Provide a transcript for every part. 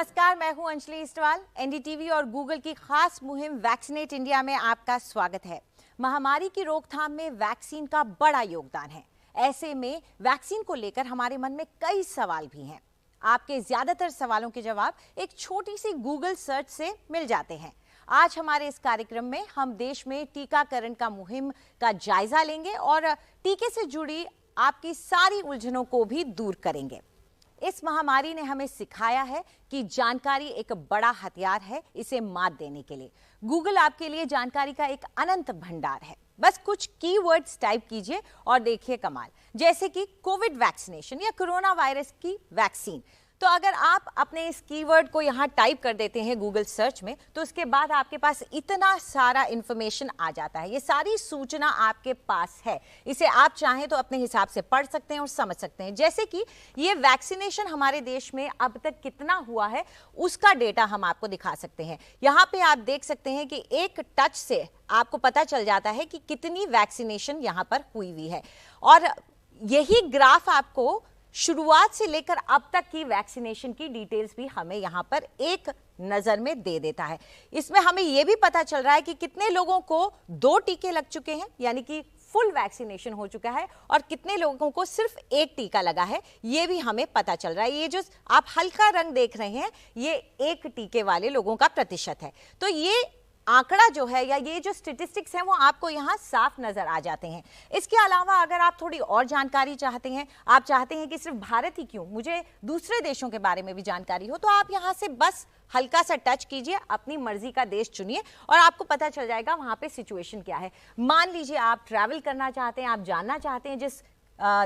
नमस्कार, मैं हूं अंजलि इस्टवाल। एनडीटीवी और गूगल की खास मुहिम वैक्सीनेट इंडिया में आपका स्वागत है। महामारी की रोकथाम में वैक्सीन का बड़ा योगदान है। ऐसे में वैक्सीन को लेकर हमारे मन में कई सवाल भी हैं। आपके ज्यादातर सवालों के जवाब एक छोटी सी गूगल सर्च से मिल जाते हैं। आज हमारे इस कार्यक्रम में हम देश में टीकाकरण का मुहिम का जायजा लेंगे और टीके से जुड़ी आपकी सारी उलझनों को भी दूर करेंगे। इस महामारी ने हमें सिखाया है कि जानकारी एक बड़ा हथियार है, इसे मात देने के लिए। गूगल आपके लिए जानकारी का एक अनंत भंडार है। बस कुछ कीवर्ड्स टाइप कीजिए और देखिए कमाल, जैसे कि कोविड वैक्सीनेशन या कोरोना वायरस की वैक्सीन। तो अगर आप अपने इस कीवर्ड को यहाँ टाइप कर देते हैं गूगल सर्च में, तो उसके बाद आपके पास इतना सारा इंफॉर्मेशन आ जाता है। ये सारी सूचना आपके पास है, इसे आप चाहें तो अपने हिसाब से पढ़ सकते हैं और समझ सकते हैं। जैसे कि ये वैक्सीनेशन हमारे देश में अब तक कितना हुआ है, उसका डेटा हम आपको दिखा सकते हैं। यहाँ पे आप देख सकते हैं कि एक टच से आपको पता चल जाता है कि कितनी वैक्सीनेशन यहाँ पर हुई हुई है। और यही ग्राफ आपको शुरुआत से लेकर अब तक की वैक्सीनेशन की डिटेल्स भी हमें यहाँ पर एक नजर में दे देता है। इसमें हमें यह भी पता चल रहा है कि कितने लोगों को 2 टीके लग चुके हैं, यानी कि फुल वैक्सीनेशन हो चुका है, और कितने लोगों को सिर्फ 1 टीका लगा है, ये भी हमें पता चल रहा है। ये जो आप हल्का रंग देख रहे हैं, ये 1 टीके वाले लोगों का प्रतिशत है। तो ये आंकड़ा जो है या ये जो स्टेटिस्टिक्स हैं वो आपको यहाँ साफ नजर आ जाते हैं। इसके अलावा अगर आप थोड़ी और जानकारी चाहते हैं, आप चाहते हैं कि सिर्फ भारत ही क्यों, मुझे दूसरे देशों के बारे में भी जानकारी हो, तो आप यहाँ से बस हल्का सा टच कीजिए, अपनी मर्जी का देश चुनिए और आपको पता चल जाएगा वहां पे सिचुएशन क्या है। मान लीजिए आप ट्रैवल करना चाहते हैं, आप जानना चाहते हैं जिस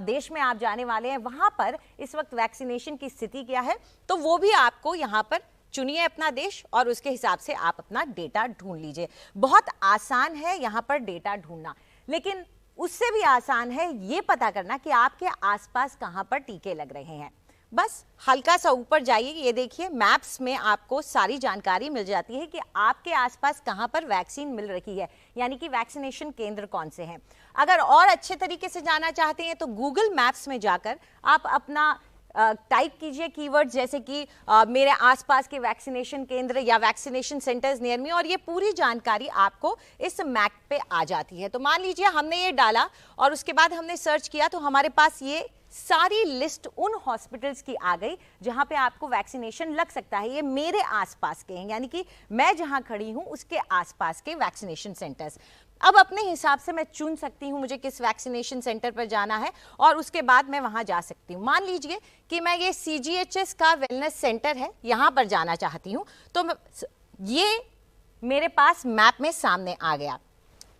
देश में आप जाने वाले हैं वहां पर इस वक्त वैक्सीनेशन की स्थिति क्या है, तो वो भी आपको यहाँ पर चुनिए अपना देश और उसके हिसाब से आप अपना डेटा ढूंढ लीजिए। बहुत आसान है यहाँ पर डेटा ढूंढना, लेकिन उससे भी आसान है ये पता करना कि आपके आसपास कहाँ पर टीके लग रहे हैं। बस हल्का सा ऊपर जाइए, ये देखिए मैप्स में आपको सारी जानकारी मिल जाती है कि आपके आसपास कहाँ पर वैक्सीन मिल रही है, यानी कि वैक्सीनेशन केंद्र कौन से हैं। अगर और अच्छे तरीके से जानना चाहते हैं तो गूगल मैप्स में जाकर आप अपना टाइप कीजिए कीवर्ड, जैसे कि मेरे आसपास के वैक्सीनेशन केंद्र या वैक्सीनेशन सेंटर्स नियर मी, और ये पूरी जानकारी आपको इस मैप पे आ जाती है। तो मान लीजिए हमने ये डाला और उसके बाद हमने सर्च किया, तो हमारे पास ये सारी लिस्ट उन हॉस्पिटल्स की आ गई जहां पे आपको वैक्सीनेशन लग सकता है। ये मेरे आसपास के हैं, यानी कि मैं जहां खड़ी हूं उसके आसपास के वैक्सीनेशन सेंटर्स। अब अपने हिसाब से मैं चुन सकती हूं मुझे किस वैक्सीनेशन सेंटर पर जाना है और उसके बाद मैं वहां जा सकती हूं। मान लीजिए कि मैं ये CGHS का वेलनेस सेंटर है, यहां पर जाना चाहती हूं, तो ये मेरे पास मैप में सामने आ गया,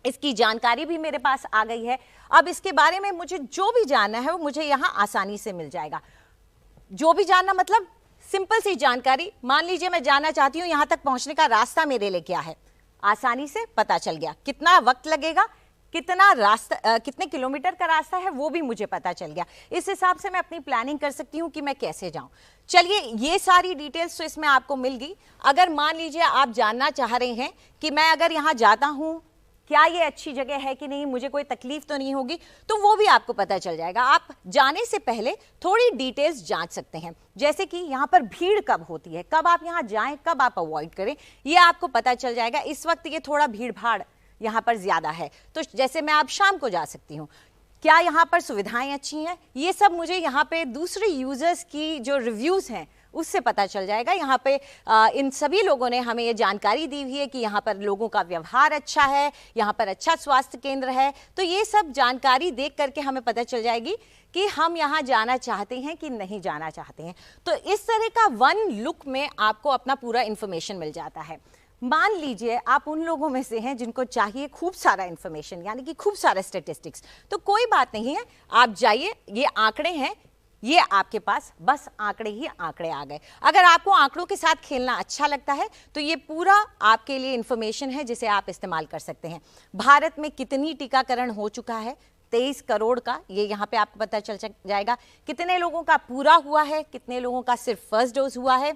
इसकी जानकारी भी मेरे पास आ गई है। अब इसके बारे में मुझे जो भी जानना है वो मुझे यहाँ आसानी से मिल जाएगा। जो भी जानना मतलब सिंपल सी जानकारी, मान लीजिए मैं जानना चाहती हूँ यहाँ तक पहुँचने का रास्ता मेरे लिए क्या है, आसानी से पता चल गया। कितना वक्त लगेगा, कितना रास्ता, कितने किलोमीटर का रास्ता है, वो भी मुझे पता चल गया। इस हिसाब से मैं अपनी प्लानिंग कर सकती हूँ कि मैं कैसे जाऊं। चलिए, ये सारी डिटेल्स तो इसमें आपको मिल गई। अगर मान लीजिए आप जानना चाह रहे हैं कि मैं अगर यहाँ जाता हूँ क्या ये अच्छी जगह है कि नहीं, मुझे कोई तकलीफ तो नहीं होगी, तो वो भी आपको पता चल जाएगा। आप जाने से पहले थोड़ी डिटेल्स जांच सकते हैं, जैसे कि यहाँ पर भीड़ कब होती है, कब आप यहाँ जाएं, कब आप अवॉइड करें, ये आपको पता चल जाएगा। इस वक्त ये थोड़ा भीड़ भाड़ यहाँ पर ज्यादा है, तो जैसे मैं अब शाम को जा सकती हूँ। क्या यहाँ पर सुविधाएं अच्छी हैं, ये सब मुझे यहाँ पे दूसरे यूजर्स की जो रिव्यूज हैं उससे पता चल जाएगा। यहाँ पे इन सभी लोगों ने हमें ये जानकारी दी हुई है कि यहाँ पर लोगों का व्यवहार अच्छा है, यहाँ पर अच्छा स्वास्थ्य केंद्र है। तो ये सब जानकारी देख करके हमें पता चल जाएगी कि हम यहाँ जाना चाहते हैं कि नहीं जाना चाहते हैं। तो इस तरह का वन लुक में आपको अपना पूरा इंफॉर्मेशन मिल जाता है। मान लीजिए आप उन लोगों में से हैं जिनको चाहिए खूब सारा इंफॉर्मेशन, यानी कि खूब सारा स्टेटिस्टिक्स, तो कोई बात नहीं है, आप जाइए, ये आंकड़े हैं, ये आपके पास बस आंकड़े ही आंकड़े आ गए। अगर आपको आंकड़ों के साथ खेलना अच्छा लगता है तो ये पूरा आपके लिए इंफॉर्मेशन है जिसे आप इस्तेमाल कर सकते हैं। भारत में कितनी टीकाकरण हो चुका है, 23 करोड़ का, ये यहाँ पे आपको पता चल जाएगा। कितने लोगों का पूरा हुआ है, कितने लोगों का सिर्फ फर्स्ट डोज हुआ है,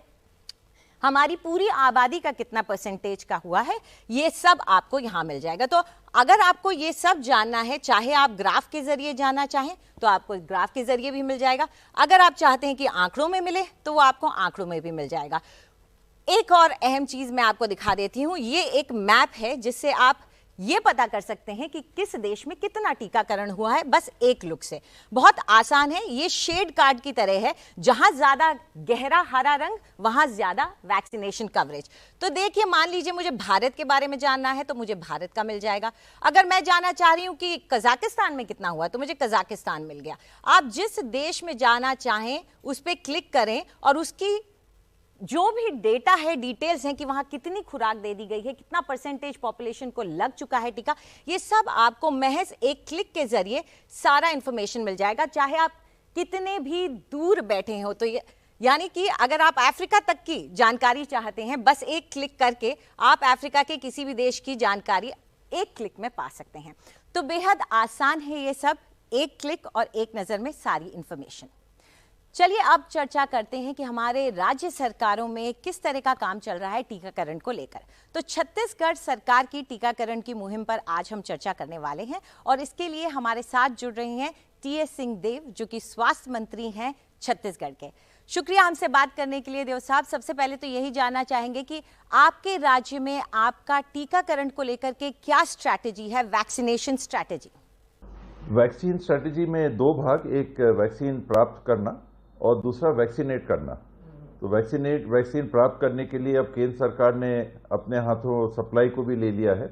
हमारी पूरी आबादी का कितना परसेंटेज का हुआ है, ये सब आपको यहाँ मिल जाएगा। तो अगर आपको ये सब जानना है, चाहे आप ग्राफ के जरिए जानना चाहें तो आपको ग्राफ के जरिए भी मिल जाएगा, अगर आप चाहते हैं कि आंकड़ों में मिले तो वो आपको आंकड़ों में भी मिल जाएगा। एक और अहम चीज मैं आपको दिखा देती हूं। ये एक मैप है जिससे आप ये पता कर सकते हैं कि किस देश में कितना टीकाकरण हुआ है, बस एक लुक से। बहुत आसान है, ये शेड कार्ड की तरह है, जहां ज्यादा गहरा हरा रंग वहां ज्यादा वैक्सीनेशन कवरेज। तो देखिए, मान लीजिए मुझे भारत के बारे में जानना है तो मुझे भारत का मिल जाएगा। अगर मैं जानना चाह रही हूं कि कजाकिस्तान में कितना हुआ तो मुझे कजाकिस्तान मिल गया। आप जिस देश में जाना चाहें उस पर क्लिक करें और उसकी जो भी डेटा है, डिटेल्स हैं कि वहां कितनी खुराक दे दी गई है, कितना परसेंटेज पॉपुलेशन को लग चुका है टीका, ये सब आपको महज एक क्लिक के जरिए सारा इंफॉर्मेशन मिल जाएगा, चाहे आप कितने भी दूर बैठे हो। तो ये यानी कि अगर आप अफ्रीका तक की जानकारी चाहते हैं, बस एक क्लिक करके आप अफ्रीका के किसी भी देश की जानकारी एक क्लिक में पा सकते हैं। तो बेहद आसान है ये सब, एक क्लिक और एक नजर में सारी इंफॉर्मेशन। चलिए अब चर्चा करते हैं कि हमारे राज्य सरकारों में किस तरह का काम चल रहा है टीकाकरण को लेकर। तो छत्तीसगढ़ सरकार की टीकाकरण की मुहिम पर आज हम चर्चा करने वाले हैं और इसके लिए हमारे साथ जुड़ रहे हैं टीएस सिंहदेव, जो कि स्वास्थ्य मंत्री हैं छत्तीसगढ़ के। शुक्रिया हमसे बात करने के लिए देव साहब। सबसे पहले तो यही जानना चाहेंगे कि आपके राज्य में आपका टीकाकरण को लेकर के क्या स्ट्रैटेजी है, वैक्सीनेशन स्ट्रैटेजी? वैक्सीन स्ट्रैटेजी में दो भाग, एक वैक्सीन प्राप्त करना और दूसरा वैक्सीनेट करना। तो वैक्सीन प्राप्त करने के लिए अब केंद्र सरकार ने अपने हाथों सप्लाई को भी ले लिया है,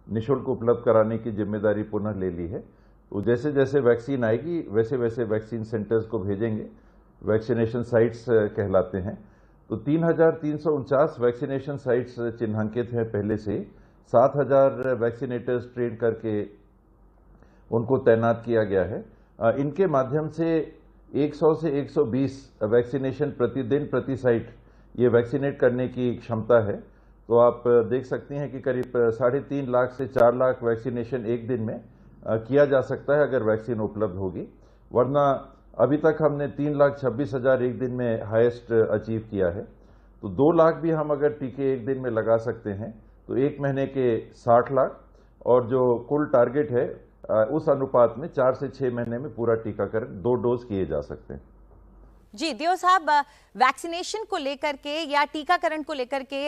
निःशुल्क उपलब्ध कराने की जिम्मेदारी पुनः ले ली है। तो जैसे जैसे वैक्सीन आएगी वैसे वैसे वैक्सीन सेंटर्स को भेजेंगे, वैक्सीनेशन साइट्स कहलाते हैं। तो 3,349 वैक्सीनेशन साइट्स चिन्हांकित हैं पहले से। 7,000 वैक्सीनेटर्स ट्रेन करके उनको तैनात किया गया है। इनके माध्यम से 100 से 120 वैक्सीनेशन प्रतिदिन प्रति साइट ये वैक्सीनेट करने की क्षमता है। तो आप देख सकते हैं कि करीब 3.5 लाख से 4 लाख वैक्सीनेशन एक दिन में किया जा सकता है अगर वैक्सीन उपलब्ध होगी। वरना अभी तक हमने 3,26,000 एक दिन में हाईएस्ट अचीव किया है। तो 2 लाख भी हम अगर टीके एक दिन में लगा सकते हैं तो एक महीने के 60 लाख, और जो कुल टारगेट है उस अनुपात में 4 से 6 महीने में पूरा टीकाकरण 2 डोज किए जा सकते हैं। जी देव साहब, वैक्सीनेशन को लेकर के या टीकाकरण को लेकर के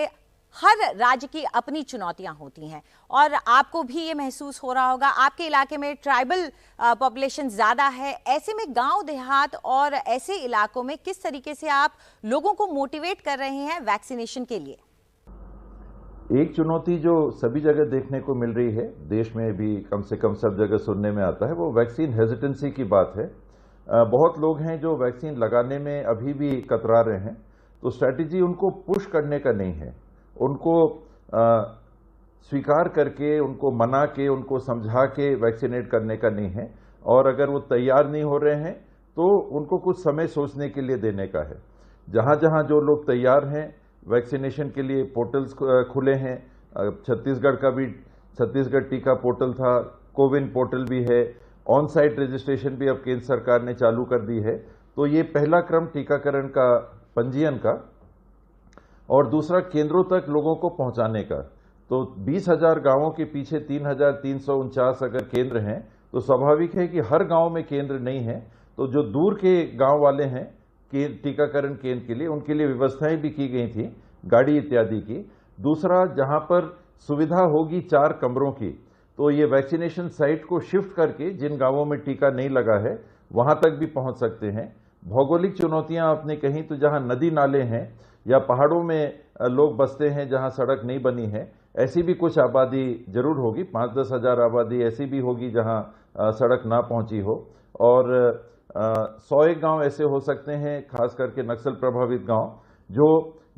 हर राज्य की अपनी चुनौतियां होती हैं और आपको भी ये महसूस हो रहा होगा। आपके इलाके में ट्राइबल पॉपुलेशन ज्यादा है, ऐसे में गांव देहात और ऐसे इलाकों में किस तरीके से आप लोगों को मोटिवेट कर रहे हैं वैक्सीनेशन के लिए? एक चुनौती जो सभी जगह देखने को मिल रही है, देश में भी कम से कम सब जगह सुनने में आता है, वो वैक्सीन हेजिटेंसी की बात है। बहुत लोग हैं जो वैक्सीन लगाने में अभी भी कतरा रहे हैं। तो स्ट्रैटेजी उनको पुश करने का नहीं है, उनको स्वीकार करके, उनको मना के, उनको समझा के वैक्सीनेट करने का नहीं है। और अगर वो तैयार नहीं हो रहे हैं तो उनको कुछ समय सोचने के लिए देने का है। जहां जहां जो लोग तैयार हैं वैक्सीनेशन के लिए पोर्टल्स खुले हैं। छत्तीसगढ़ का भी छत्तीसगढ़ टीका पोर्टल था, कोविन पोर्टल भी है, ऑन साइट रजिस्ट्रेशन भी अब केंद्र सरकार ने चालू कर दी है। तो ये पहला क्रम टीकाकरण का, पंजीयन का, और दूसरा केंद्रों तक लोगों को पहुंचाने का। तो 20,000 गांवों के पीछे 3,349 अगर केंद्र हैं तो स्वाभाविक है कि हर गांव में केंद्र नहीं है। तो जो दूर के गांव वाले हैं टीकाकरण केंद्र के लिए, उनके लिए व्यवस्थाएं भी की गई थी, गाड़ी इत्यादि की। दूसरा, जहां पर सुविधा होगी 4 कमरों की, तो ये वैक्सीनेशन साइट को शिफ्ट करके जिन गांवों में टीका नहीं लगा है वहां तक भी पहुंच सकते हैं। भौगोलिक चुनौतियां आपने कहीं, तो जहां नदी नाले हैं या पहाड़ों में लोग बसते हैं जहां सड़क नहीं बनी है, ऐसी भी कुछ आबादी जरूर होगी। 5-10 हजार आबादी ऐसी भी होगी जहां सड़क ना पहुंची हो। और 100 गांव ऐसे हो सकते हैं, खास करके नक्सल प्रभावित गांव, जो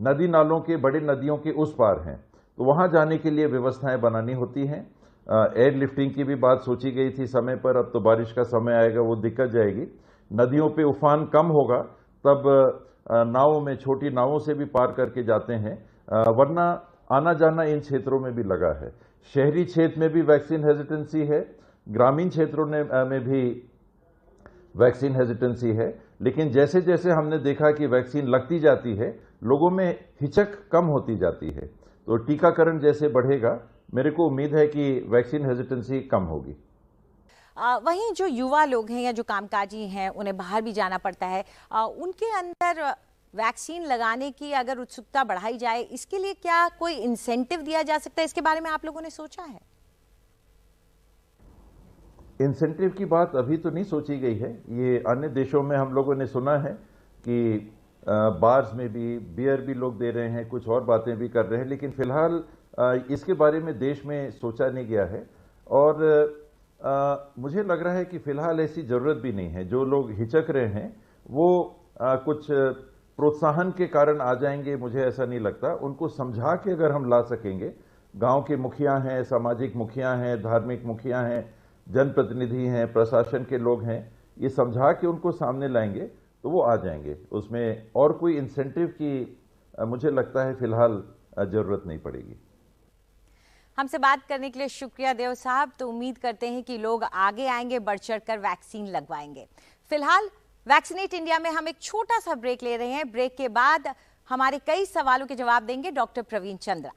नदी नालों के, बड़े नदियों के उस पार हैं। तो वहां जाने के लिए व्यवस्थाएं बनानी होती हैं। एयर लिफ्टिंग की भी बात सोची गई थी समय पर, अब तो बारिश का समय आएगा, वो दिक्कत जाएगी। नदियों पे उफान कम होगा तब नावों में, छोटी नावों से भी पार करके जाते हैं, वरना आना जाना इन क्षेत्रों में भी लगा है। शहरी क्षेत्र में भी वैक्सीन हेजिटेंसी है, ग्रामीण क्षेत्रों में भी वैक्सीन हेजिटेंसी है। लेकिन जैसे जैसे हमने देखा कि वैक्सीन लगती जाती है, लोगों में हिचक कम होती जाती है। तो टीकाकरण जैसे बढ़ेगा, मेरे को उम्मीद है कि वैक्सीन हेजिटेंसी कम होगी। वहीं जो युवा लोग हैं या जो कामकाजी हैं, उन्हें बाहर भी जाना पड़ता है, उनके अंदर वैक्सीन लगाने की अगर उत्सुकता बढ़ाई जाए, इसके लिए क्या कोई इंसेंटिव दिया जा सकता है? इसके बारे में आप लोगों ने सोचा है? इंसेंटिव की बात अभी तो नहीं सोची गई है। ये अन्य देशों में हम लोगों ने सुना है कि बार्स में भी बियर भी लोग दे रहे हैं, कुछ और बातें भी कर रहे हैं, लेकिन फिलहाल इसके बारे में देश में सोचा नहीं गया है। और मुझे लग रहा है कि फिलहाल ऐसी जरूरत भी नहीं है। जो लोग हिचक रहे हैं वो कुछ प्रोत्साहन के कारण आ जाएंगे, मुझे ऐसा नहीं लगता। उनको समझा के अगर हम ला सकेंगे, गांव के मुखिया हैं, सामाजिक मुखिया हैं, धार्मिक मुखिया हैं, जनप्रतिनिधि हैं, प्रशासन के लोग हैं, ये समझा के उनको सामने लाएंगे तो वो आ जाएंगे। उसमें और कोई इंसेंटिव की मुझे लगता है फिलहाल जरूरत नहीं पड़ेगी। हमसे बात करने के लिए शुक्रिया देव साहब। तो उम्मीद करते हैं कि लोग आगे आएंगे, बढ़ चढ़कर वैक्सीन लगवाएंगे। फिलहाल वैक्सीनेट इंडिया में हम एक छोटा सा ब्रेक ले रहे हैं। ब्रेक के बाद हमारे कई सवालों के जवाब देंगे डॉक्टर प्रवीण चंद्रा।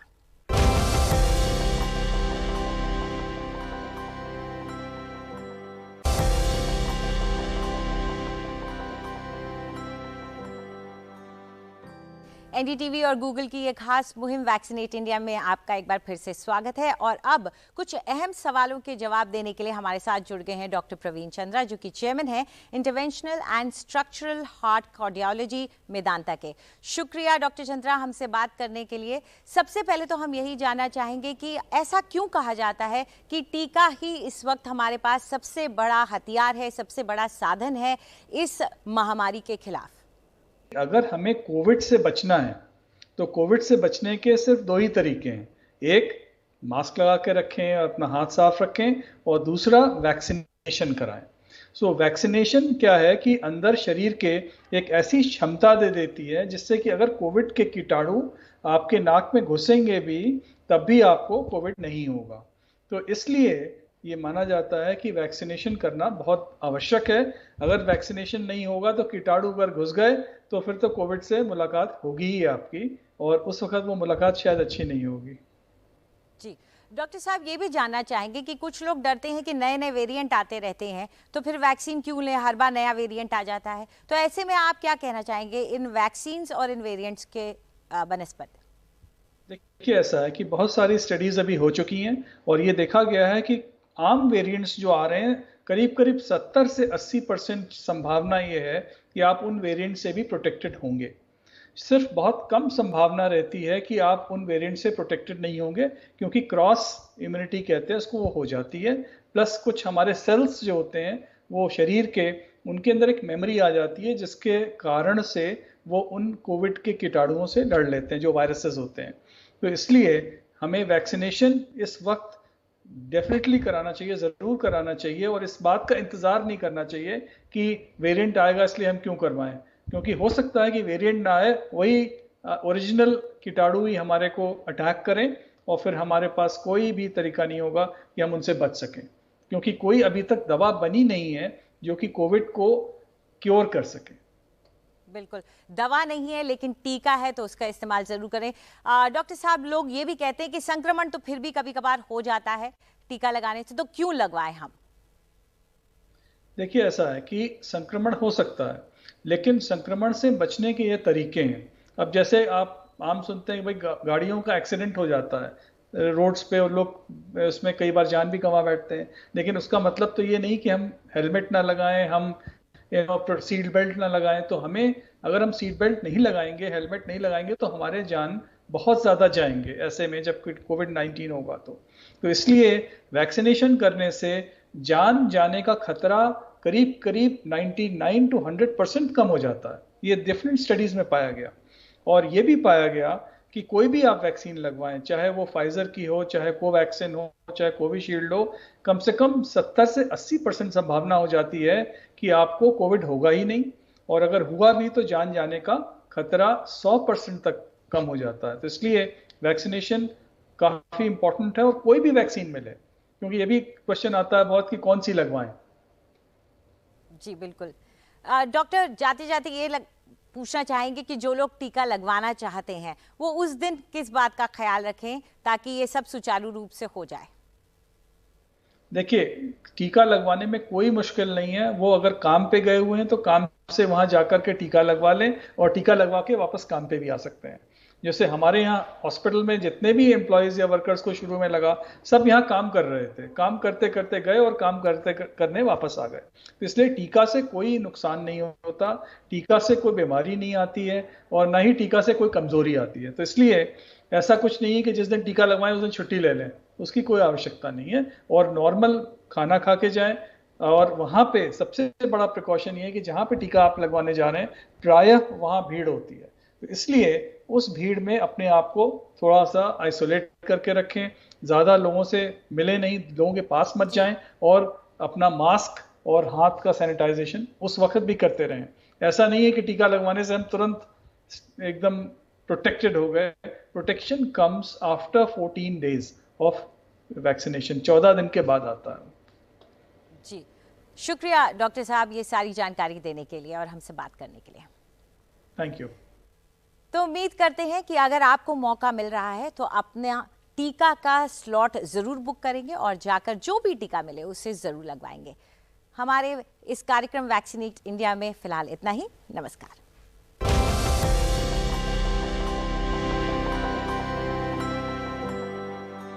एनडीटीवी और गूगल की एक खास मुहिम वैक्सीनेट इंडिया में आपका एक बार फिर से स्वागत है। और अब कुछ अहम सवालों के जवाब देने के लिए हमारे साथ जुड़ गए हैं डॉक्टर प्रवीण चंद्रा, जो कि चेयरमैन हैं interventional and structural heart cardiology Medanta के। शुक्रिया डॉक्टर चंद्रा हमसे बात करने के लिए। सबसे पहले तो हम यही जानना चाहेंगे कि ऐसा क्यों कहा जाता है कि टीका ही इस वक्त हमारे पास सबसे बड़ा हथियार है, सबसे बड़ा साधन है इस महामारी के खिलाफ? अगर हमें कोविड से बचना है तो कोविड से बचने के सिर्फ दो ही तरीके हैं। एक, मास्क लगा के रखें और अपना हाथ साफ रखें, और दूसरा वैक्सीनेशन कराएं। वैक्सीनेशन क्या है कि अंदर शरीर के एक ऐसी क्षमता दे देती है जिससे कि अगर कोविड के कीटाणु आपके नाक में घुसेंगे भी तब भी आपको कोविड नहीं होगा। तो इसलिए ये माना जाता है कि वैक्सीनेशन करना बहुत आवश्यक है। अगर वैक्सीनेशन नहीं होगा तो कीटाणु अगर घुस गए तो फिर तो कोविड से मुलाकात होगी ही आपकी, और उस वक्त वो मुलाकात शायद अच्छी नहीं होगी। जी डॉक्टर साहब, ये भी जानना चाहेंगे कि कुछ लोग डरते हैं कि नए नए वेरिएंट आते रहते हैं, तो फिर वैक्सीन क्यों लें, हर बार नया वेरिएंट आ जाता है। तो ऐसे में आप क्या कहना चाहेंगे इन वैक्सीन्स और इन वेरिएंट्स के बनस्पत? देखिए, ऐसा है कि बहुत सारी स्टडीज अभी हो चुकी हैं और ये देखा गया है कि आम वेरिएंट्स जो आ रहे हैं, करीब करीब 70 से 80% संभावना ये है कि आप उन वेरिएंट से भी प्रोटेक्टेड होंगे। सिर्फ बहुत कम संभावना रहती है कि आप उन वेरिएंट से प्रोटेक्टेड नहीं होंगे, क्योंकि क्रॉस इम्यूनिटी कहते हैं उसको, वो हो जाती है। प्लस कुछ हमारे सेल्स जो होते हैं वो शरीर के, उनके अंदर एक मेमोरी आ जाती है जिसके कारण से वो उन कोविड के कीटाणुओं से लड़ लेते हैं, जो वायरसेस होते हैं। तो इसलिए हमें वैक्सीनेशन इस वक्त डेफिनेटली कराना चाहिए, ज़रूर कराना चाहिए, और इस बात का इंतज़ार नहीं करना चाहिए कि वेरिएंट आएगा इसलिए हम क्यों करवाएं, क्योंकि हो सकता है कि वेरिएंट ना आए, वही ओरिजिनल कीटाणु ही हमारे को अटैक करें और फिर हमारे पास कोई भी तरीका नहीं होगा कि हम उनसे बच सकें, क्योंकि कोई अभी तक दवा बनी नहीं है जो कि कोविड को क्योर कर सके। बिल्कुल, दवा नहीं है लेकिन टीका है, तो उसका इस्तेमाल जरूर करें। डॉक्टर साहब, लोग ये भी कहते हैं कि संक्रमण तो फिर भी कभी कभार हो जाता है टीका लगाने से, तो क्यों लगवाएं हम? देखिए, ऐसा है कि संक्रमण हो सकता है, लेकिन संक्रमण से बचने के ये तरीके हैं। अब जैसे आप आम सुनते हैं कि भाई गाड़ियों का एक्सीडेंट हो जाता है रोड्स पे और लोग उसमें कई बार जान भी गंवा बैठते हैं, लेकिन उसका मतलब तो ये नहीं कि हम हेलमेट ना लगाएं, हम सीट बेल्ट ना लगाएं। तो हमें, अगर हम सीट बेल्ट नहीं लगाएंगे, हेलमेट नहीं लगाएंगे, तो हमारे जान बहुत ज़्यादा जाएंगे ऐसे में जब कोविड-19 होगा। तो इसलिए वैक्सीनेशन करने से जान जाने का खतरा करीब करीब 99 to 100% कम हो जाता है। ये डिफरेंट स्टडीज़ में पाया गया, और ये भी पाया गया कि कोई भी आप वैक्सीन लगवाएं, चाहे वो फाइजर की हो, चाहे कोवैक्सीन हो, चाहे कोविशील्ड हो, कम से कम 70 से 80% संभावना हो जाती है कि आपको कोविड होगा ही नहीं, और अगर हुआ भी तो जान जाने का खतरा 100% तक कम हो जाता है। तो इसलिए वैक्सीनेशन काफ़ी इंपॉर्टेंट है, और कोई भी वैक्सीन मिले, क्योंकि ये भी क्वेश्चन आता है बहुत कि कौन सी लगवाएं। जी बिल्कुल। डॉक्टर, जाते जाते ये पूछना चाहेंगे कि जो लोग टीका लगवाना चाहते हैं वो उस दिन किस बात का ख्याल रखें ताकि ये सब सुचारू रूप से हो जाए? देखिए, टीका लगवाने में कोई मुश्किल नहीं है। वो अगर काम पे गए हुए हैं तो काम से वहां जाकर के टीका लगवा लें और टीका लगवा के वापस काम पे भी आ सकते हैं। जैसे हमारे यहाँ हॉस्पिटल में जितने भी एम्प्लॉयज या वर्कर्स को शुरू में लगा, सब यहाँ काम कर रहे थे, काम करते करते गए और काम करने वापस आ गए। तो इसलिए टीका से कोई नुकसान नहीं होता, टीका से कोई बीमारी नहीं आती है और ना ही टीका से कोई कमजोरी आती है। तो इसलिए ऐसा कुछ नहीं है कि जिस दिन टीका लगवाएं उस दिन छुट्टी ले लें, उसकी कोई आवश्यकता नहीं है। और नॉर्मल खाना खा के जाएं। और वहां पे सबसे बड़ा प्रिकॉशन ये है कि जहां पे टीका आप लगवाने जा रहे हैं प्रायः वहां भीड़ होती है, तो इसलिए उस भीड़ में अपने आप को थोड़ा सा आइसोलेट करके रखें, ज्यादा लोगों से मिले नहीं, लोगों के पास मत जाएं और अपना मास्क और हाथ का सैनिटाइजेशन उस वक्त भी करते रहें। ऐसा नहीं है कि टीका लगवाने से हम तुरंत एकदम प्रोटेक्टेड हो गए। Protection comes after 14 days of vaccination, 14 दिन के बाद आता है। जी, शुक्रिया डॉक्टर साहब ये सारी जानकारी देने के लिए और हमसे बात करने के लिए। Thank you. तो उम्मीद करते हैं कि अगर आपको मौका मिल रहा है तो अपना टीका का स्लॉट जरूर बुक करेंगे और जाकर जो भी टीका मिले उसे जरूर लगवाएंगे। हमारे इस कार्यक्रम वैक्सीनेट इंडिया में फिलहाल इतना ही। नमस्कार।